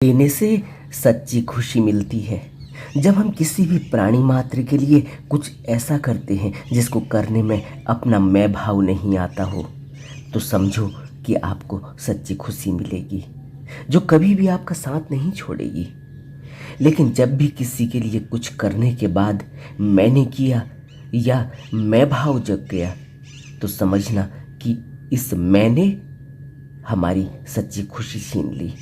देने से सच्ची खुशी मिलती है। जब हम किसी भी प्राणी मात्र के लिए कुछ ऐसा करते हैं जिसको करने में अपना मैं भाव नहीं आता हो, तो समझो कि आपको सच्ची खुशी मिलेगी, जो कभी भी आपका साथ नहीं छोड़ेगी। लेकिन जब भी किसी के लिए कुछ करने के बाद मैंने किया या मैं भाव जग गया, तो समझना कि इस मैंने हमारी सच्ची खुशी छीन ली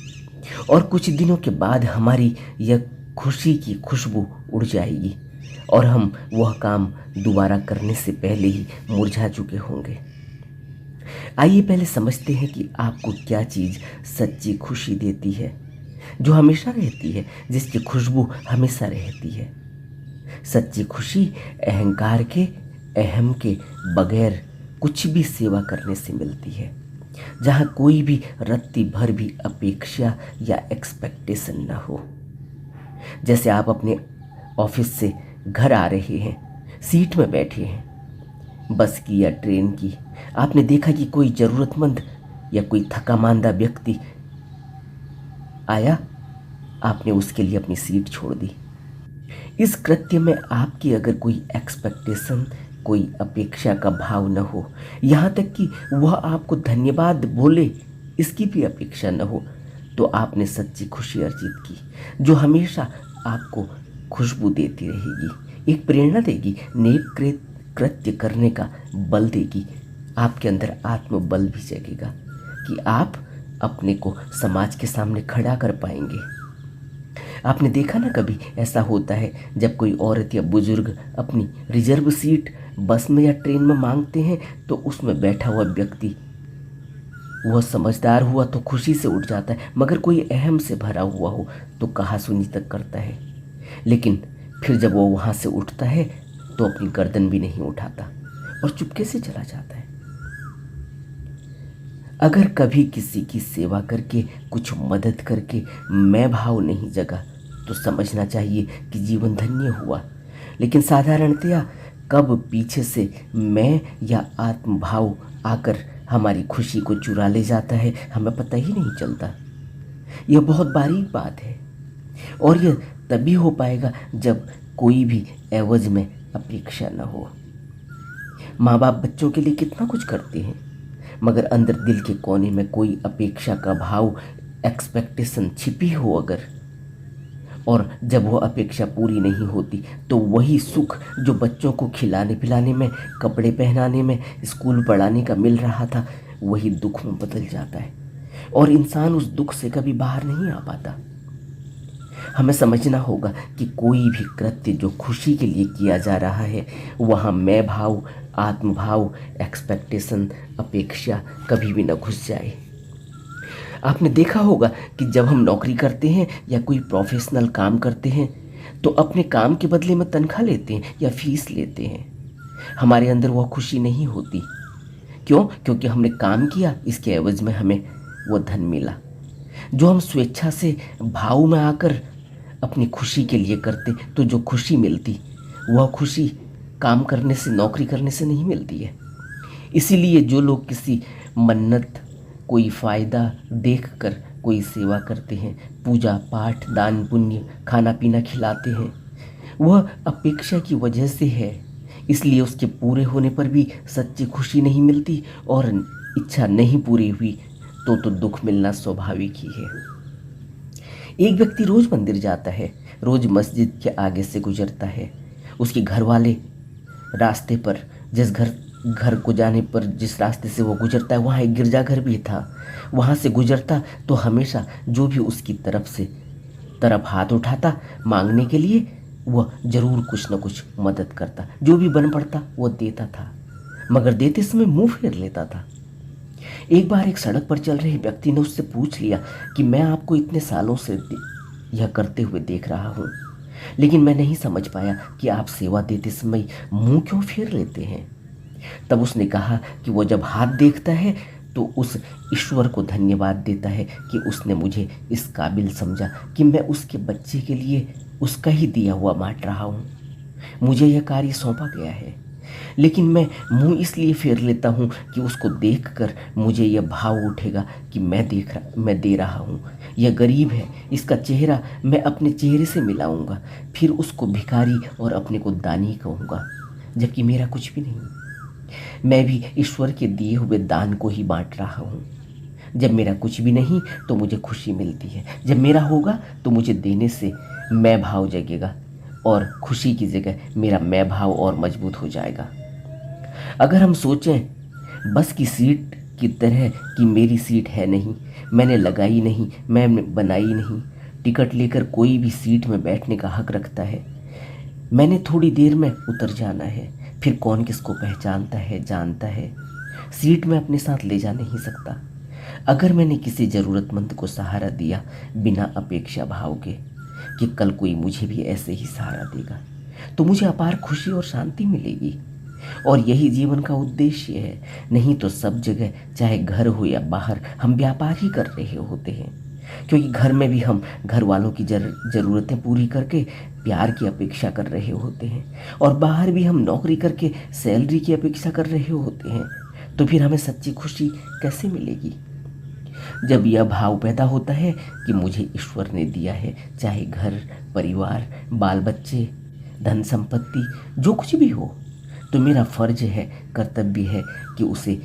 और कुछ दिनों के बाद हमारी यह खुशी की खुशबू उड़ जाएगी और हम वह काम दोबारा करने से पहले ही मुरझा चुके होंगे। आइए पहले समझते हैं कि आपको क्या चीज़ सच्ची खुशी देती है, जो हमेशा रहती है, जिसकी खुशबू हमेशा रहती है। सच्ची खुशी अहंकार के, अहम के बगैर कुछ भी सेवा करने से मिलती है, जहाँ कोई भी रत्ती भर भी अपेक्षा या एक्सपेक्टेशन न हो। जैसे आप अपने ऑफिस से घर आ रहे हैं, सीट में बैठे हैं, बस की या ट्रेन की, आपने देखा कि कोई ज़रूरतमंद या कोई थका मांदा व्यक्ति आया, आपने उसके लिए अपनी सीट छोड़ दी। इस कृत्य में आपकी अगर कोई एक्सपेक्टेशन, कोई अपेक्षा का भाव न हो, यहाँ तक कि वह आपको धन्यवाद बोले इसकी भी अपेक्षा न हो, तो आपने सच्ची खुशी अर्जित की, जो हमेशा आपको खुशबू देती रहेगी, एक प्रेरणा देगी, नेक कृत्य करने का बल देगी। आपके अंदर आत्मबल भी जगेगा कि आप अपने को समाज के सामने खड़ा कर पाएंगे। आपने देखा ना, कभी ऐसा होता है जब कोई औरत या बुजुर्ग अपनी रिजर्व सीट बस में या ट्रेन में मांगते हैं, तो उसमें बैठा हुआ व्यक्ति, वह समझदार हुआ तो खुशी से उठ जाता है, मगर कोई अहम से भरा हुआ हो तो कहासुनी तक करता है। लेकिन फिर जब वो वहाँ से उठता है तो अपनी गर्दन भी नहीं उठाता और चुपके से चला जाता है। अगर कभी किसी की सेवा करके, कुछ मदद करके मैं भाव नहीं जगा, तो समझना चाहिए कि जीवन धन्य हुआ। लेकिन साधारणतया कब पीछे से मैं या आत्मभाव आकर हमारी खुशी को चुरा ले जाता है, हमें पता ही नहीं चलता। यह बहुत बारीक बात है और यह तभी हो पाएगा जब कोई भी एवज में अपेक्षा न हो। माँ बाप बच्चों के लिए कितना कुछ करते हैं, मगर अंदर दिल के कोने में कोई अपेक्षा का भाव, एक्सपेक्टेशन छिपी हो अगर, और जब वो अपेक्षा पूरी नहीं होती, तो वही सुख जो बच्चों को खिलाने पिलाने में, कपड़े पहनाने में, स्कूल पढ़ाने का मिल रहा था, वही दुख में बदल जाता है और इंसान उस दुख से कभी बाहर नहीं आ पाता। हमें समझना होगा कि कोई भी कृत्य जो खुशी के लिए किया जा रहा है, वहाँ मैं भाव, आत्मभाव, एक्सपेक्टेशन, अपेक्षा कभी भी न घुस जाए। आपने देखा होगा कि जब हम नौकरी करते हैं या कोई प्रोफेशनल काम करते हैं, तो अपने काम के बदले में तनख्वाह लेते हैं या फीस लेते हैं। हमारे अंदर वह खुशी नहीं होती। क्यों? क्योंकि हमने काम किया, इसके एवज में हमें वो धन मिला। जो हम स्वेच्छा से भाव में आकर अपनी खुशी के लिए करते, तो जो खुशी मिलती, वह खुशी काम करने से, नौकरी करने से नहीं मिलती है। इसीलिए जो लोग किसी मन्नत, कोई फ़ायदा देखकर कोई सेवा करते हैं, पूजा पाठ, दान पुण्य, खाना पीना खिलाते हैं, वह अपेक्षा की वजह से है। इसलिए उसके पूरे होने पर भी सच्ची खुशी नहीं मिलती और इच्छा नहीं पूरी हुई तो दुख मिलना स्वाभाविक ही है। एक व्यक्ति रोज़ मंदिर जाता है, रोज़ मस्जिद के आगे से गुजरता है। उसके घर वाले रास्ते पर, जिस घर को जाने पर जिस रास्ते से वो गुजरता है, वहाँ एक गिरजाघर भी था। वहाँ से गुजरता तो हमेशा जो भी उसकी तरफ हाथ उठाता मांगने के लिए, वह ज़रूर कुछ न कुछ मदद करता, जो भी बन पड़ता वो देता था, मगर देते समय मुंह फेर लेता था। एक बार एक सड़क पर चल रहे व्यक्ति ने उससे पूछ लिया कि मैं आपको इतने सालों से यह करते हुए देख रहा हूँ, लेकिन मैं नहीं समझ पाया कि आप सेवा देते समय मुंह क्यों फेर लेते हैं। तब उसने कहा कि वो जब हाथ देखता है तो उस ईश्वर को धन्यवाद देता है कि उसने मुझे इस काबिल समझा कि मैं उसके बच्चे के लिए उसका ही दिया हुआ बांट रहा हूँ। मुझे यह कार्य सौंपा गया है, लेकिन मैं मुंह इसलिए फेर लेता हूँ कि उसको देखकर मुझे यह भाव उठेगा कि मैं दे रहा हूँ। यह गरीब है, इसका चेहरा मैं अपने चेहरे से मिलाऊंगा, फिर उसको भिखारी और अपने को दानी कहूँगा, जबकि मेरा कुछ भी नहीं। मैं भी ईश्वर के दिए हुए दान को ही बांट रहा हूँ। जब मेरा कुछ भी नहीं तो मुझे खुशी मिलती है, जब मेरा होगा तो मुझे देने से मैं भाव जगेगा और खुशी की जगह मेरा मैं भाव और मजबूत हो जाएगा। अगर हम सोचें बस की सीट की तरह कि मेरी सीट है नहीं, मैंने लगाई नहीं, मैं बनाई नहीं, टिकट लेकर कोई भी सीट में बैठने का हक रखता है, मैंने थोड़ी देर में उतर जाना है, फिर कौन किसको पहचानता है, जानता है। सीट में अपने साथ ले जा नहीं सकता। अगर मैंने किसी ज़रूरतमंद को सहारा दिया बिना अपेक्षा भाव के कि कल कोई मुझे भी ऐसे ही सहारा देगा, तो मुझे अपार खुशी और शांति मिलेगी। और यही जीवन का उद्देश्य है। नहीं तो सब जगह, चाहे घर हो या बाहर, हम व्यापार ही कर रहे होते हैं। क्योंकि घर में भी हम घर वालों की ज़रूरतें पूरी करके प्यार की अपेक्षा कर रहे होते हैं, और बाहर भी हम नौकरी करके सैलरी की अपेक्षा कर रहे होते हैं। तो फिर हमें सच्ची खुशी कैसे मिलेगी? जब यह भाव पैदा होता है कि मुझे ईश्वर ने दिया है, चाहे घर, परिवार, बाल बच्चे, धन संपत्ति, जो कुछ भी हो, तो मेरा फर्ज है, कर्तव्य है कि उसे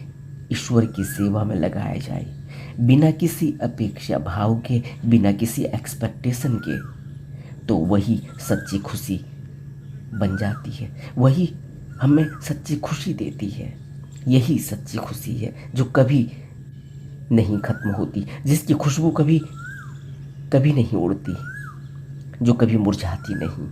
ईश्वर की सेवा में लगाया जाए, बिना किसी अपेक्षा भाव के, बिना किसी एक्सपेक्टेशन के। तो वही सच्ची खुशी बन जाती है, वही हमें सच्ची खुशी देती है। यही सच्ची खुशी है जो कभी नहीं खत्म होती, जिसकी खुशबू कभी कभी नहीं उड़ती, जो कभी मुरझाती नहीं।